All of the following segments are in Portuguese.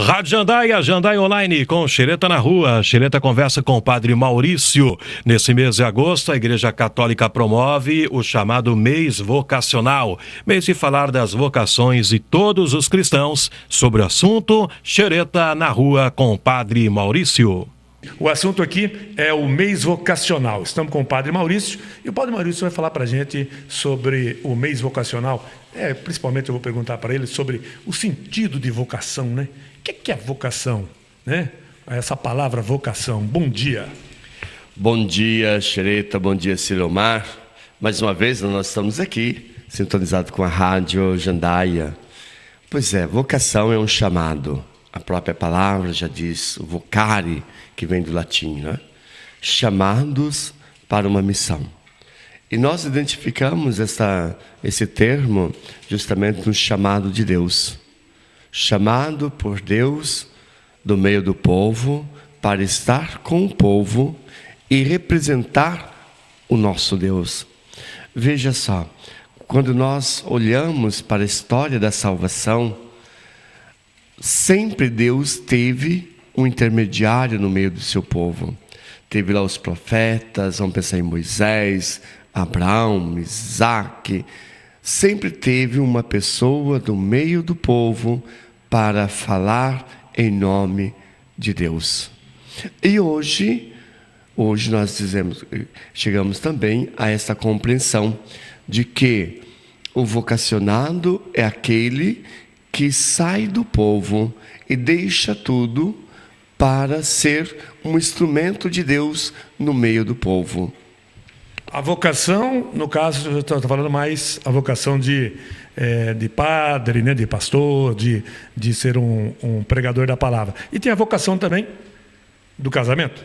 Rádio Jandaia, Jandaia Online com Xereta na Rua. Xereta conversa com o Padre Maurício. Nesse mês de agosto, a Igreja Católica promove o chamado Mês Vocacional. Mês de falar das vocações de todos os cristãos. Sobre o assunto, Xereta na Rua com o Padre Maurício. O assunto aqui é o mês vocacional. Estamos com o Padre Maurício e o Padre Maurício vai falar para a gente sobre o mês vocacional. Principalmente eu vou perguntar para ele sobre o sentido de vocação, né? O que é vocação, né? Essa palavra vocação. Bom dia. Bom dia, Xereta. Bom dia, Silomar. Mais uma vez nós estamos aqui, sintonizados com a Rádio Jandaia. Pois é, vocação é um chamado. A própria palavra já diz, o vocare, que vem do latim, né? Chamados para uma missão. E nós identificamos esse termo justamente no chamado de Deus. Chamado por Deus do meio do povo para estar com o povo e representar o nosso Deus. Veja só, quando nós olhamos para a história da salvação, sempre Deus teve um intermediário no meio do seu povo. Teve lá os profetas, vamos pensar em Moisés, Abraão, Isaque. Sempre teve uma pessoa do meio do povo para falar em nome de Deus. E hoje nós chegamos também a essa compreensão de que o vocacionado é aquele que sai do povo e deixa tudo para ser um instrumento de Deus no meio do povo. A vocação, no caso, eu estou falando mais a vocação de padre, né, de pastor, de ser um pregador da palavra. E tem a vocação também do casamento.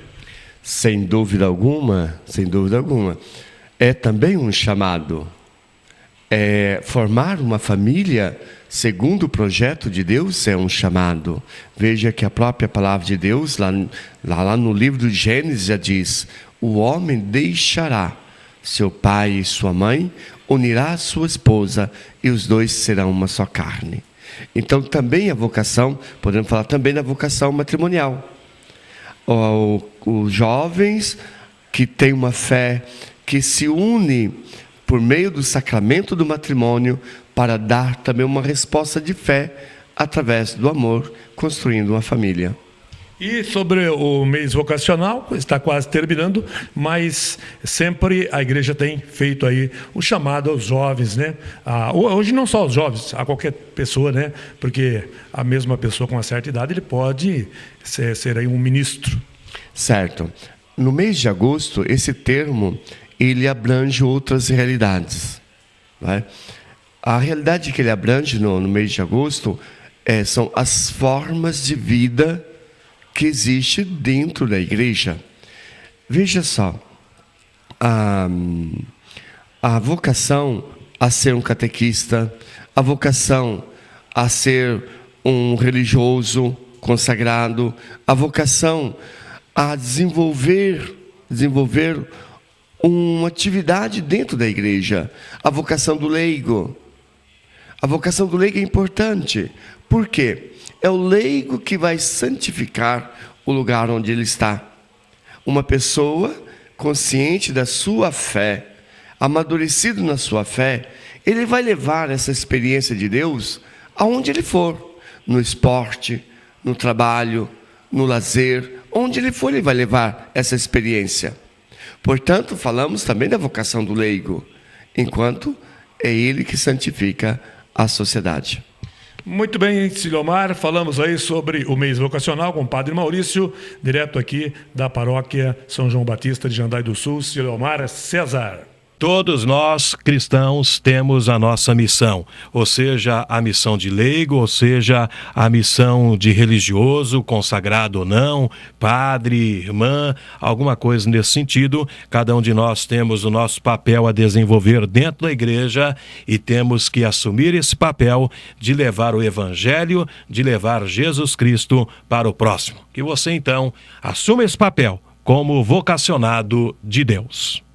Sem dúvida alguma. É também um chamado. Formar uma família segundo o projeto de Deus é um chamado. Veja que a própria palavra de Deus, lá no livro do Gênesis, já diz: o homem deixará seu pai e sua mãe, unirá a sua esposa e os dois serão uma só carne. Então também a vocação, podemos falar também da vocação matrimonial. Os jovens que têm uma fé que se une por meio do sacramento do matrimônio para dar também uma resposta de fé através do amor, construindo uma família. E sobre o mês vocacional, está quase terminando, mas sempre a igreja tem feito aí o chamado aos jovens, né? Hoje não só aos jovens, a qualquer pessoa, né? Porque a mesma pessoa com uma certa idade, ele pode ser aí um ministro. Certo. No mês de agosto, esse termo, ele abrange outras realidades, né? A realidade que ele abrange no mês de agosto são as formas de vida que existe dentro da igreja. Veja só, a vocação a ser um catequista, a vocação a ser um religioso consagrado, a vocação a desenvolver uma atividade dentro da igreja, a vocação do leigo. A vocação do leigo é importante. Por quê? É o leigo que vai santificar o lugar onde ele está. Uma pessoa consciente da sua fé, amadurecido na sua fé, ele vai levar essa experiência de Deus aonde ele for. No esporte, no trabalho, no lazer, onde ele for, ele vai levar essa experiência. Portanto, falamos também da vocação do leigo, enquanto é ele que santifica a sociedade. Muito bem, Silomar, falamos aí sobre o mês vocacional com o Padre Maurício, direto aqui da paróquia São João Batista de Jandaia do Sul, Silomar César. Todos nós, cristãos, temos a nossa missão, ou seja, a missão de leigo, ou seja, a missão de religioso, consagrado ou não, padre, irmã, alguma coisa nesse sentido. Cada um de nós temos o nosso papel a desenvolver dentro da igreja e temos que assumir esse papel de levar o evangelho, de levar Jesus Cristo para o próximo. Que você, então, assuma esse papel como vocacionado de Deus.